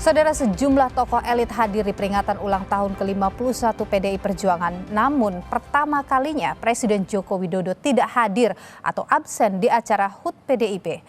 Saudara, sejumlah tokoh elit hadir di peringatan ulang tahun ke-51 PDI Perjuangan. Namun pertama kalinya Presiden Joko Widodo tidak hadir atau absen di acara HUT PDIP.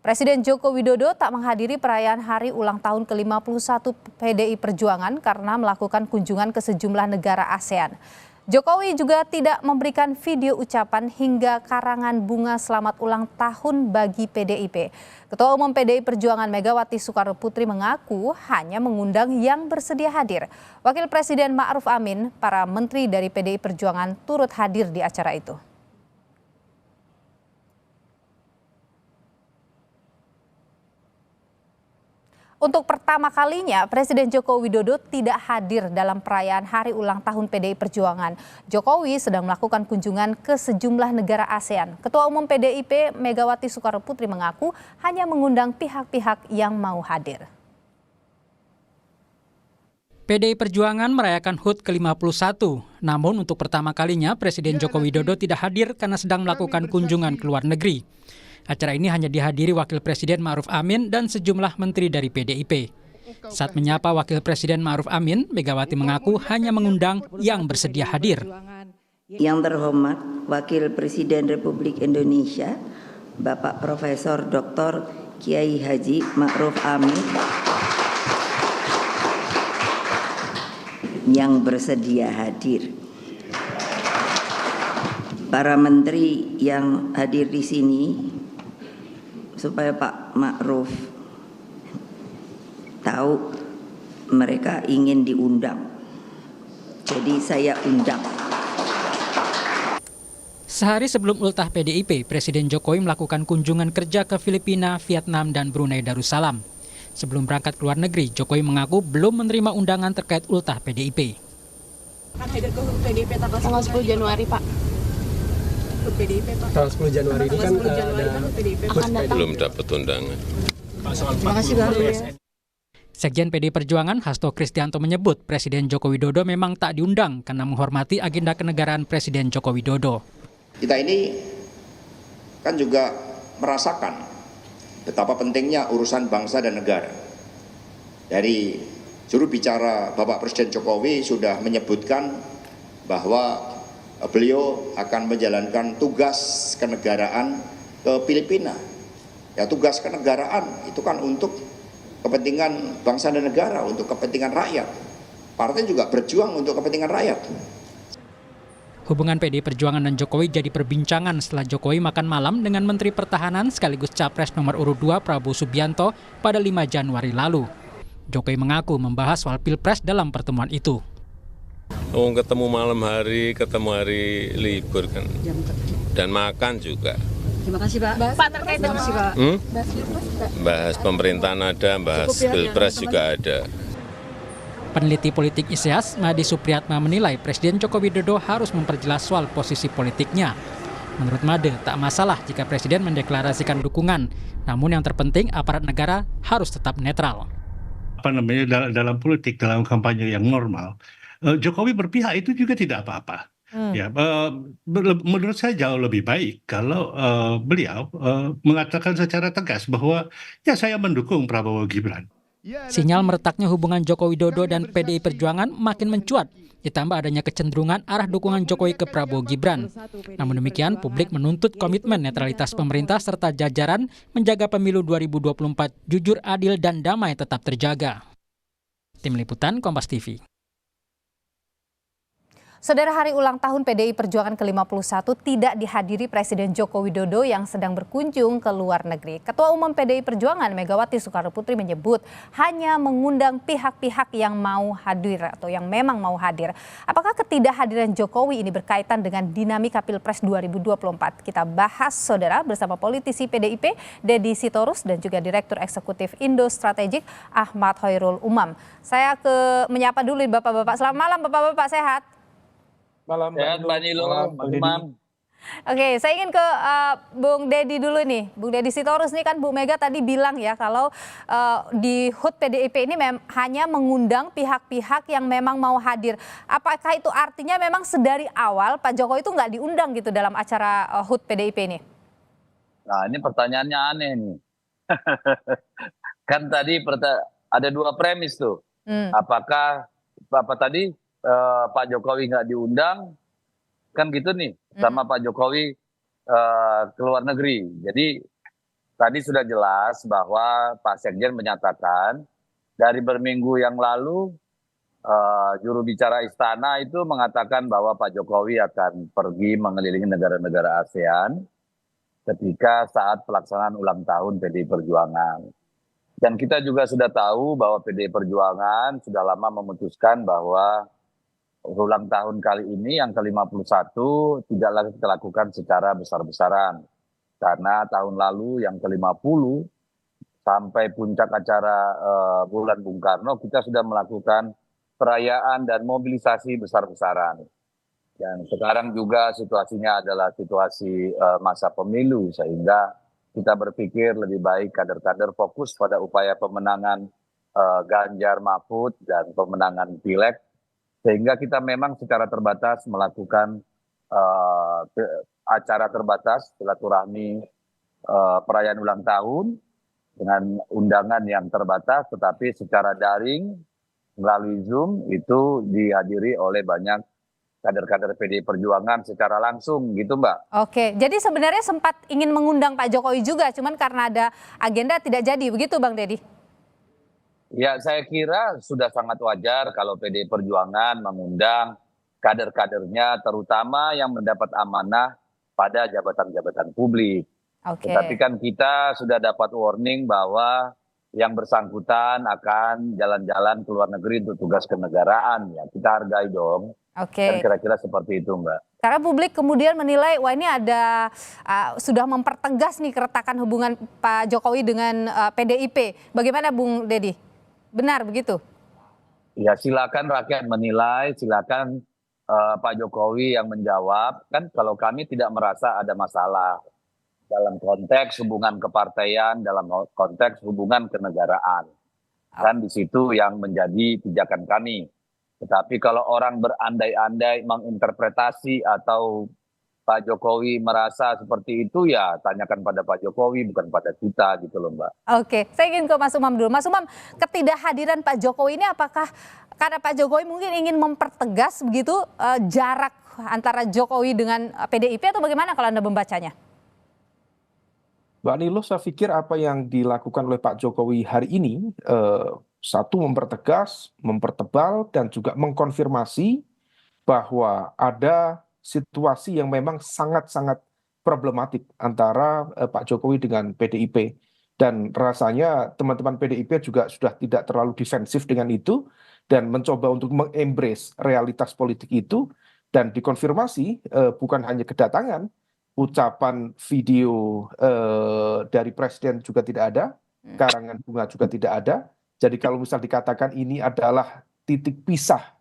Presiden Joko Widodo tak menghadiri perayaan hari ulang tahun ke-51 PDI Perjuangan karena melakukan kunjungan ke sejumlah negara ASEAN. Jokowi juga tidak memberikan video ucapan hingga karangan bunga selamat ulang tahun bagi PDIP. Ketua Umum PDI Perjuangan Megawati Soekarnoputri mengaku hanya mengundang yang bersedia hadir. Wakil Presiden Ma'ruf Amin, para menteri dari PDI Perjuangan turut hadir di acara itu. Untuk pertama kalinya, Presiden Joko Widodo tidak hadir dalam perayaan hari ulang tahun PDI Perjuangan. Jokowi sedang melakukan kunjungan ke sejumlah negara ASEAN. Ketua Umum PDIP Megawati Soekarnoputri mengaku hanya mengundang pihak-pihak yang mau hadir. PDI Perjuangan merayakan HUT ke-51. Namun untuk pertama kalinya Presiden Joko Widodo tidak hadir karena sedang melakukan kunjungan ke luar negeri. Acara ini hanya dihadiri Wakil Presiden Ma'ruf Amin dan sejumlah menteri dari PDIP. Saat menyapa Wakil Presiden Ma'ruf Amin, Megawati mengaku hanya mengundang yang bersedia hadir. Yang terhormat Wakil Presiden Republik Indonesia, Bapak Profesor Dr. Kiai Haji Ma'ruf Amin, yang bersedia hadir. Para menteri yang hadir di sini, supaya Pak Ma'ruf tahu mereka ingin diundang. Jadi saya undang. Sehari sebelum ultah PDIP, Presiden Jokowi melakukan kunjungan kerja ke Filipina, Vietnam, dan Brunei Darussalam. Sebelum berangkat ke luar negeri, Jokowi mengaku belum menerima undangan terkait ultah PDIP. Akan hadir ke PDIP tanggal 10 Januari, Pak. PDIP, Pak. Tanggal 10 Januari itu kan belum dapat undangan. Terima kasih, Pak. Sekjen PDI Perjuangan Hasto Kristianto menyebut Presiden Joko Widodo memang tak diundang karena menghormati agenda kenegaraan Presiden Joko Widodo. Kita ini kan juga merasakan betapa pentingnya urusan bangsa dan negara. Dari juru bicara Bapak Presiden Jokowi sudah menyebutkan bahwa beliau akan menjalankan tugas kenegaraan ke Filipina. Ya, tugas kenegaraan itu kan untuk kepentingan bangsa dan negara, untuk kepentingan rakyat. Partai juga berjuang untuk kepentingan rakyat. Hubungan PDI Perjuangan dan Jokowi jadi perbincangan setelah Jokowi makan malam dengan Menteri Pertahanan sekaligus Capres nomor urut 2 Prabowo Subianto pada 5 Januari lalu. Jokowi mengaku membahas soal Pilpres dalam pertemuan itu. Ketemu malam hari, ketemu hari libur kan, dan makan juga. Terima kasih, Pak. Pak, terkait dengan Bahas pemerintahan ada, bahas Pilpres juga ada. Peneliti politik ISEAS, Madi Supriyatma menilai Presiden Joko Widodo harus memperjelas soal posisi politiknya. Menurut Made, tak masalah jika Presiden mendeklarasikan dukungan, namun yang terpenting aparat negara harus tetap netral. Dalam politik, dalam kampanye yang normal, Jokowi berpihak itu juga tidak apa-apa. Ya, menurut saya jauh lebih baik kalau beliau mengatakan secara tegas bahwa ya saya mendukung Prabowo Gibran. Sinyal meretaknya hubungan Joko Widodo dan PDI Perjuangan makin mencuat, ditambah adanya kecenderungan arah dukungan Jokowi ke Prabowo Gibran. Namun demikian, publik menuntut komitmen netralitas pemerintah serta jajaran menjaga pemilu 2024 jujur, adil, dan damai tetap terjaga. Tim Liputan Kompas TV. Saudara, hari ulang tahun PDI Perjuangan ke-51 tidak dihadiri Presiden Joko Widodo yang sedang berkunjung ke luar negeri. Ketua Umum PDI Perjuangan Megawati Soekarnoputri menyebut hanya mengundang pihak-pihak yang mau hadir atau yang memang mau hadir. Apakah ketidakhadiran Jokowi ini berkaitan dengan dinamika Pilpres 2024? Kita bahas, saudara, bersama politisi PDIP Deddy Sitorus dan juga Direktur Eksekutif Indo Strategik Ahmad Hoirul Umam. Saya menyapa dulu Bapak-bapak. Selamat malam Bapak-bapak, sehat? malam Mbak Nilo, Mas Umam. Oke, saya ingin ke Bung Deddy dulu nih. Bung Deddy Sitorus nih, kan Bu Mega tadi bilang ya kalau di HUT PDIP ini hanya mengundang pihak-pihak yang memang mau hadir. Apakah itu artinya memang sedari awal Pak Jokowi itu nggak diundang gitu dalam acara HUT PDIP ini? Nah, ini pertanyaannya aneh nih. Kan tadi ada dua premis tuh. Apakah apa tadi Pak Jokowi nggak diundang, kan gitu nih, sama Pak Jokowi ke luar negeri. Jadi tadi sudah jelas bahwa Pak Sekjen menyatakan dari berminggu yang lalu juru bicara istana itu mengatakan bahwa Pak Jokowi akan pergi mengelilingi negara-negara ASEAN ketika saat pelaksanaan ulang tahun PDI Perjuangan. Dan kita juga sudah tahu bahwa PDI Perjuangan sudah lama memutuskan bahwa ulang tahun kali ini yang ke-51 tidak lagi kita lakukan secara besar-besaran. Karena tahun lalu yang ke-50 sampai puncak acara bulan Bung Karno kita sudah melakukan perayaan dan mobilisasi besar-besaran. Dan sekarang juga situasinya adalah situasi masa pemilu, sehingga kita berpikir lebih baik kader-kader fokus pada upaya pemenangan Ganjar Mahfud dan pemenangan Pileg, sehingga kita memang secara terbatas melakukan acara terbatas silaturahmi perayaan ulang tahun dengan undangan yang terbatas, tetapi secara daring melalui Zoom itu dihadiri oleh banyak kader-kader PDI Perjuangan secara langsung gitu, Mbak. Oke, jadi sebenarnya sempat ingin mengundang Pak Jokowi juga, cuman karena ada agenda tidak jadi, begitu Bang Deddy? Ya, saya kira sudah sangat wajar kalau PDI Perjuangan mengundang kader-kadernya, terutama yang mendapat amanah pada jabatan-jabatan publik. Oke. Tetapi kan kita sudah dapat warning bahwa yang bersangkutan akan jalan-jalan ke luar negeri untuk tugas kenegaraan, ya kita hargai dong. Oke. Dan kira-kira seperti itu, Mbak. Karena publik kemudian menilai, wah ini ada sudah mempertegas nih keretakan hubungan Pak Jokowi dengan PDIP. Bagaimana Bung Deddy? Benar begitu? Ya silakan rakyat menilai, silakan Pak Jokowi yang menjawab. Kan kalau kami tidak merasa ada masalah dalam konteks hubungan kepartaian, dalam konteks hubungan kenegaraan. Kan di situ yang menjadi pijakan kami. Tetapi kalau orang berandai-andai menginterpretasi atau Pak Jokowi merasa seperti itu, ya tanyakan pada Pak Jokowi, bukan pada kita gitu loh, Mbak. Oke, saya ingin ke Mas Umam dulu. Mas Umam, ketidakhadiran Pak Jokowi ini apakah karena Pak Jokowi mungkin ingin mempertegas begitu jarak antara Jokowi dengan PDIP atau bagaimana kalau Anda membacanya? Mbak Nilo, saya pikir apa yang dilakukan oleh Pak Jokowi hari ini, satu mempertegas, mempertebal, dan juga mengkonfirmasi bahwa ada situasi yang memang sangat-sangat problematik antara Pak Jokowi dengan PDIP. Dan rasanya teman-teman PDIP juga sudah tidak terlalu defensif dengan itu, dan mencoba untuk mengembrace realitas politik itu, dan dikonfirmasi bukan hanya kedatangan, ucapan video dari presiden juga tidak ada, karangan bunga juga tidak ada. Jadi kalau misal dikatakan ini adalah titik pisah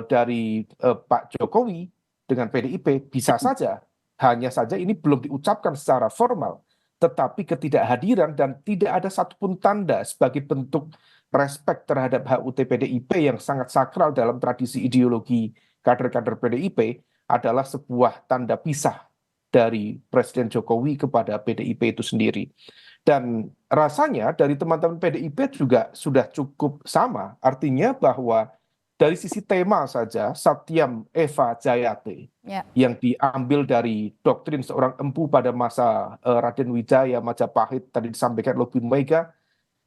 dari Pak Jokowi dengan PDIP, bisa saja. Hanya saja ini belum diucapkan secara formal, tetapi ketidakhadiran dan tidak ada satupun tanda sebagai bentuk respek terhadap HUT PDIP yang sangat sakral dalam tradisi ideologi kader-kader PDIP adalah sebuah tanda pisah dari Presiden Jokowi kepada PDIP itu sendiri. Dan rasanya dari teman-teman PDIP juga sudah cukup sama, artinya bahwa dari sisi tema saja, Satyam Eva Jayate yang diambil dari doktrin seorang empu pada masa Raden Wijaya Majapahit tadi disampaikan oleh Bu Mega,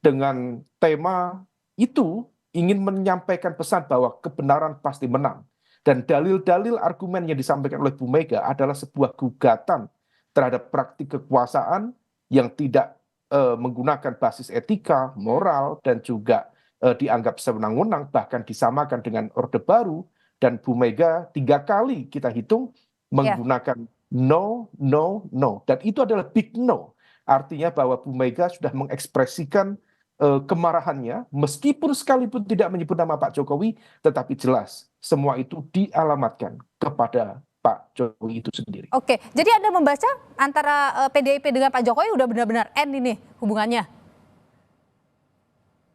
dengan tema itu ingin menyampaikan pesan bahwa kebenaran pasti menang. Dan dalil-dalil argumen yang disampaikan oleh Bu Mega adalah sebuah gugatan terhadap praktik kekuasaan yang tidak menggunakan basis etika, moral, dan juga dianggap sewenang-wenang, bahkan disamakan dengan Orde Baru. Dan Bu Mega 3 kali kita hitung menggunakan no, no, no. Dan itu adalah big no. Artinya bahwa Bu Mega sudah mengekspresikan kemarahannya, meskipun sekalipun tidak menyebut nama Pak Jokowi, tetapi jelas semua itu dialamatkan kepada Pak Jokowi itu sendiri. Oke, jadi Anda membaca antara PDIP dengan Pak Jokowi udah benar-benar end ini hubungannya?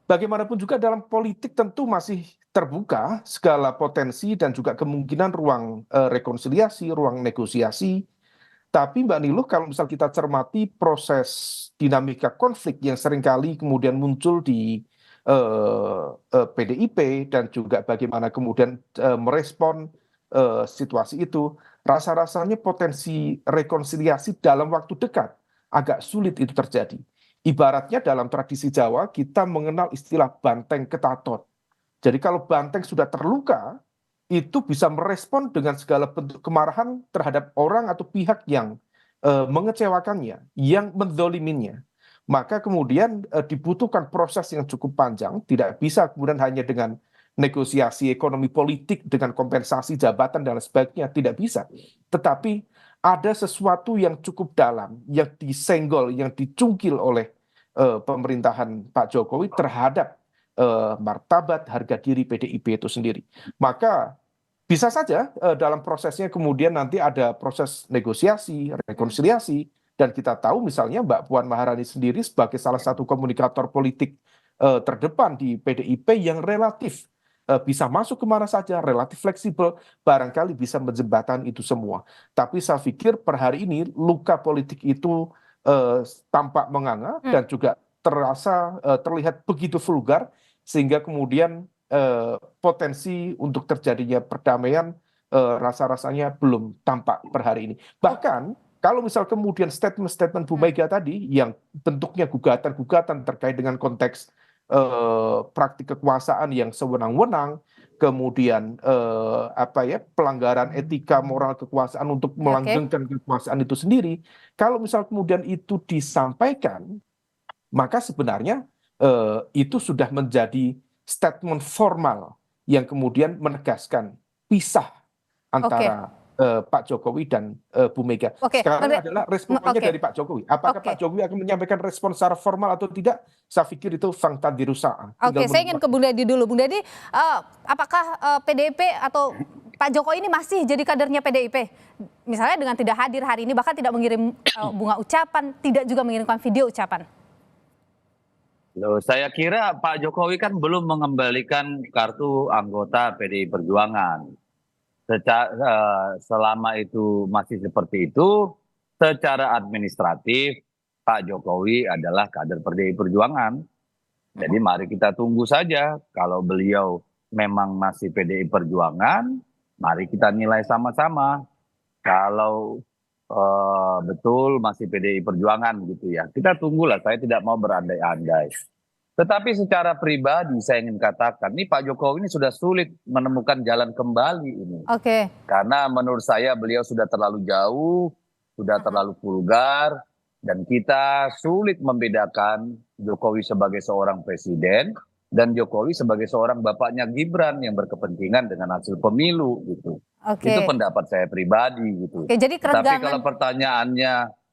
Bagaimanapun juga dalam politik tentu masih terbuka segala potensi dan juga kemungkinan ruang rekonsiliasi, ruang negosiasi. Tapi Mbak Niluh, kalau misal kita cermati proses dinamika konflik yang seringkali kemudian muncul di PDIP dan juga bagaimana kemudian merespon situasi itu, rasa-rasanya potensi rekonsiliasi dalam waktu dekat agak sulit itu terjadi. Ibaratnya dalam tradisi Jawa kita mengenal istilah banteng ketaton. Jadi kalau banteng sudah terluka, itu bisa merespon dengan segala bentuk kemarahan terhadap orang atau pihak yang mengecewakannya, yang mendoliminya. Maka kemudian dibutuhkan proses yang cukup panjang, tidak bisa kemudian hanya dengan negosiasi ekonomi politik dengan kompensasi jabatan dan lain sebagainya, tidak bisa. Tetapi ada sesuatu yang cukup dalam, yang disenggol, yang dicungkil oleh pemerintahan Pak Jokowi terhadap martabat harga diri PDIP itu sendiri. Maka bisa saja dalam prosesnya kemudian nanti ada proses negosiasi, rekonsiliasi, dan kita tahu misalnya Mbak Puan Maharani sendiri sebagai salah satu komunikator politik terdepan di PDIP yang relatif bisa masuk kemana saja, relatif fleksibel, barangkali bisa menjembatani itu semua. Tapi saya pikir per hari ini luka politik itu tampak menganga dan juga terlihat begitu vulgar, sehingga kemudian potensi untuk terjadinya perdamaian rasa-rasanya belum tampak per hari ini. Bahkan kalau misal kemudian statement-statement Bu Mega tadi yang bentuknya gugatan-gugatan terkait dengan konteks praktik kekuasaan yang sewenang-wenang, kemudian pelanggaran etika moral kekuasaan untuk melanggengkan kekuasaan itu sendiri, kalau misal kemudian itu disampaikan, maka sebenarnya itu sudah menjadi statement formal yang kemudian menegaskan pisah antara Pak Jokowi dan Bu Mega. Sekarang adalah responnya dari Pak Jokowi. Apakah Pak Jokowi akan menyampaikan respon secara formal atau tidak? Saya pikir itu fakta dirusak. Saya ingin ke Bung Dadi dulu. Bung Dadi, apakah PDIP atau Pak Jokowi ini masih jadi kadernya PDIP? Misalnya dengan tidak hadir hari ini, bahkan tidak mengirim bunga ucapan, tidak juga mengirimkan video ucapan. Loh, saya kira Pak Jokowi kan belum mengembalikan kartu anggota PDI Perjuangan. Selama itu masih seperti itu, secara administratif Pak Jokowi adalah kader PDI Perjuangan. Jadi mari kita tunggu saja, kalau beliau memang masih PDI Perjuangan, mari kita nilai sama-sama. Kalau betul masih PDI Perjuangan gitu ya, kita tunggulah, saya tidak mau berandai-andai. Tetapi secara pribadi saya ingin katakan, ini Pak Jokowi ini sudah sulit menemukan jalan kembali ini. Karena menurut saya beliau sudah terlalu jauh, sudah terlalu vulgar, dan kita sulit membedakan Jokowi sebagai seorang presiden dan Jokowi sebagai seorang bapaknya Gibran yang berkepentingan dengan hasil pemilu gitu. Itu pendapat saya pribadi gitu. Jadi tapi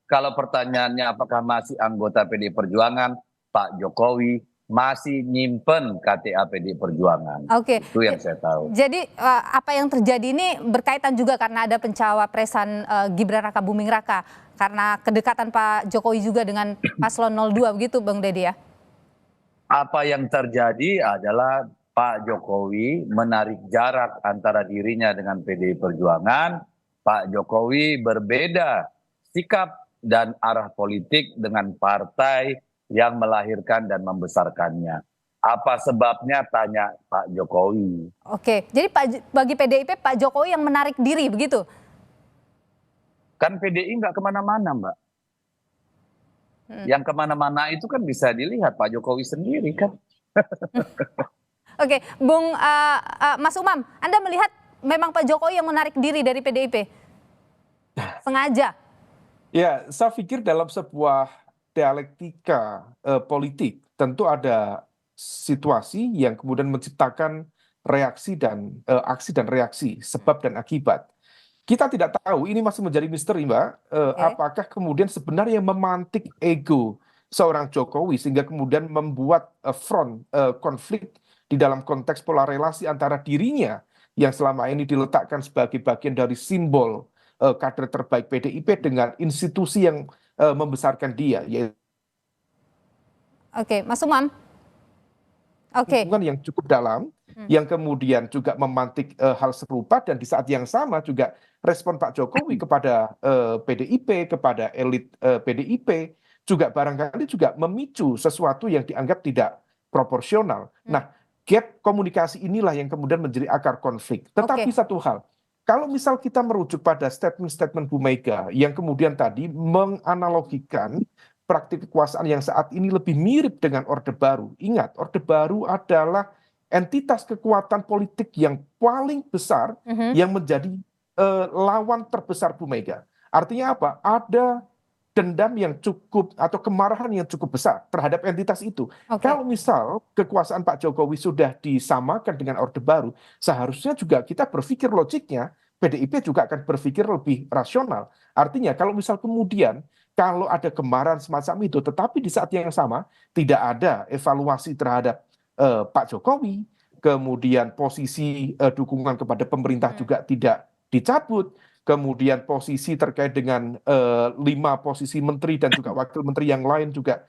kalau pertanyaannya apakah masih anggota PDI Perjuangan, Pak Jokowi masih nyimpen KTA PDI Perjuangan. Itu yang saya tahu. Jadi apa yang terjadi ini berkaitan juga karena ada pencawapresan Gibran Raka Buming Raka, karena kedekatan Pak Jokowi juga dengan Paslon 02, begitu Bang Dadi ya? Apa yang terjadi adalah Pak Jokowi menarik jarak antara dirinya dengan PDI Perjuangan. Pak Jokowi berbeda sikap dan arah politik dengan partai yang melahirkan dan membesarkannya. Apa sebabnya, tanya Pak Jokowi. Jadi bagi PDIP Pak Jokowi yang menarik diri, begitu? Kan PDI nggak kemana-mana, Mbak. Yang kemana-mana itu kan bisa dilihat Pak Jokowi sendiri kan. Bung Mas Umam, Anda melihat memang Pak Jokowi yang menarik diri dari PDIP? Sengaja? Ya, saya pikir dalam sebuah dialektika politik tentu ada situasi yang kemudian menciptakan reaksi dan aksi dan reaksi, sebab dan akibat. Kita tidak tahu, ini masih menjadi misteri Mbak, apakah kemudian sebenarnya memantik ego seorang Jokowi sehingga kemudian membuat front konflik di dalam konteks pola relasi antara dirinya yang selama ini diletakkan sebagai bagian dari simbol kader terbaik PDIP dengan institusi yang membesarkan dia, yaitu Mas Umam. hubungan yang cukup dalam, yang kemudian juga memantik hal serupa, dan di saat yang sama juga respon Pak Jokowi kepada PDIP, kepada elit PDIP juga barangkali juga memicu sesuatu yang dianggap tidak proporsional. Nah, gap komunikasi inilah yang kemudian menjadi akar konflik. Tetapi satu hal, kalau misal kita merujuk pada statement-statement Bu Mega yang kemudian tadi menganalogikan praktik kekuasaan yang saat ini lebih mirip dengan Orde Baru. Ingat, Orde Baru adalah entitas kekuatan politik yang paling besar yang menjadi lawan terbesar Bu Mega. Artinya apa? Ada dendam yang cukup atau kemarahan yang cukup besar terhadap entitas itu. Kalau misal kekuasaan Pak Jokowi sudah disamakan dengan Orde Baru, seharusnya juga kita berpikir logiknya PDIP juga akan berpikir lebih rasional. Artinya kalau misal kemudian kalau ada kemarahan semacam itu, tetapi di saat yang sama tidak ada evaluasi terhadap Pak Jokowi, kemudian posisi dukungan kepada pemerintah juga tidak dicabut, kemudian posisi terkait dengan 5 posisi menteri dan juga wakil menteri yang lain juga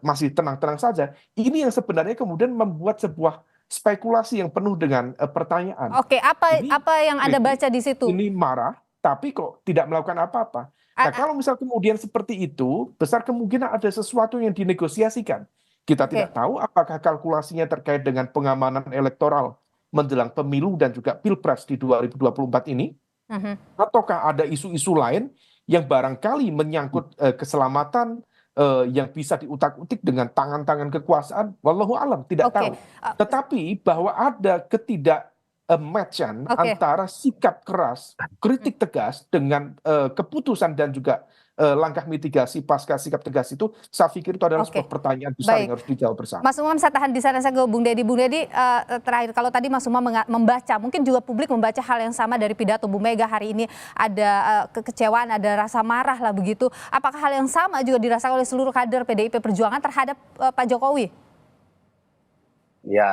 masih tenang-tenang saja. Ini yang sebenarnya kemudian membuat sebuah spekulasi yang penuh dengan pertanyaan. Oke, apa yang Anda baca di situ? Ini marah, tapi kok tidak melakukan apa-apa. Nah, kalau misal kemudian seperti itu, besar kemungkinan ada sesuatu yang dinegosiasikan. Kita tidak tahu apakah kalkulasinya terkait dengan pengamanan elektoral menjelang pemilu dan juga pilpres di 2024 ini, ataukah ada isu-isu lain yang barangkali menyangkut keselamatan yang bisa diutak-utik dengan tangan-tangan kekuasaan, wallahu alam, tidak tahu. Tetapi bahwa ada match-an antara sikap keras, kritik tegas dengan keputusan dan juga langkah mitigasi pasca sikap tegas itu, saya pikir itu adalah sebuah pertanyaan besar yang harus dijawab bersama. Mas Umam, saya tahan di sana, saya ke Bung Deddy. Bung Deddy, terakhir, kalau tadi Mas Umam membaca, mungkin juga publik membaca hal yang sama dari pidato Bu Mega hari ini, ada kekecewaan, ada rasa marah lah begitu. Apakah hal yang sama juga dirasakan oleh seluruh kader PDIP Perjuangan terhadap Pak Jokowi? Ya,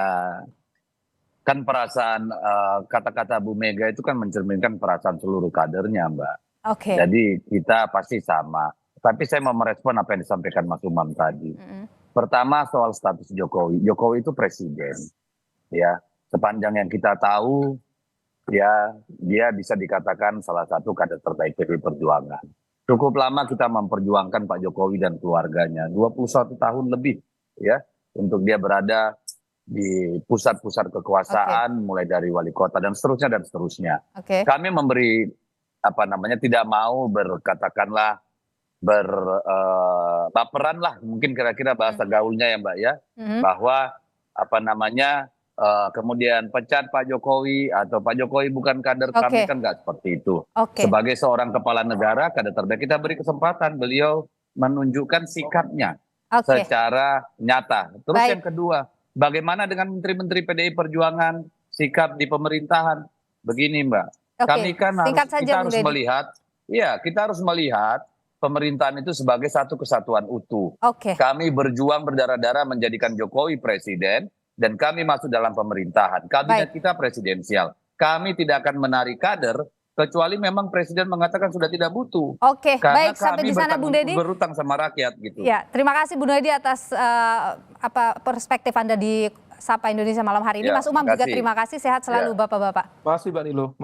kan perasaan kata-kata Bu Mega itu kan mencerminkan perasaan seluruh kadernya, Mbak. Jadi kita pasti sama. Tapi saya mau merespon apa yang disampaikan Mas Umam tadi. Pertama soal status Jokowi. Jokowi itu presiden. Ya, sepanjang yang kita tahu, ya dia bisa dikatakan salah satu kader terbaik PDI Perjuangan. Cukup lama kita memperjuangkan Pak Jokowi dan keluarganya. 21 tahun lebih, ya, untuk dia berada di pusat-pusat kekuasaan, mulai dari wali kota dan seterusnya. Kami memberi tidak mau berkatakanlah baperan lah, mungkin kira-kira bahasa gaulnya ya Mbak ya, bahwa kemudian pecat Pak Jokowi atau Pak Jokowi bukan kader kami, kan nggak seperti itu. Sebagai seorang kepala negara, kader terbaik, kita beri kesempatan beliau menunjukkan sikapnya secara nyata. Terus yang kedua, bagaimana dengan menteri-menteri PDI Perjuangan, sikap di pemerintahan? Begini Mbak, kami kan kita harus melihat pemerintahan itu sebagai satu kesatuan utuh. Kami berjuang berdarah-darah menjadikan Jokowi presiden dan kami masuk dalam pemerintahan. Kabinet kita presidensial. Kami tidak akan menarik kader kecuali memang presiden mengatakan sudah tidak butuh. Karena sampai di sana Bung Deddy. Berutang sama rakyat gitu. Ya, terima kasih Bung Deddy atas perspektif Anda di Sapa Indonesia malam hari ini. Mas Umam juga terima kasih, sehat selalu Bapak-bapak. Terima kasih Mbak Nilo.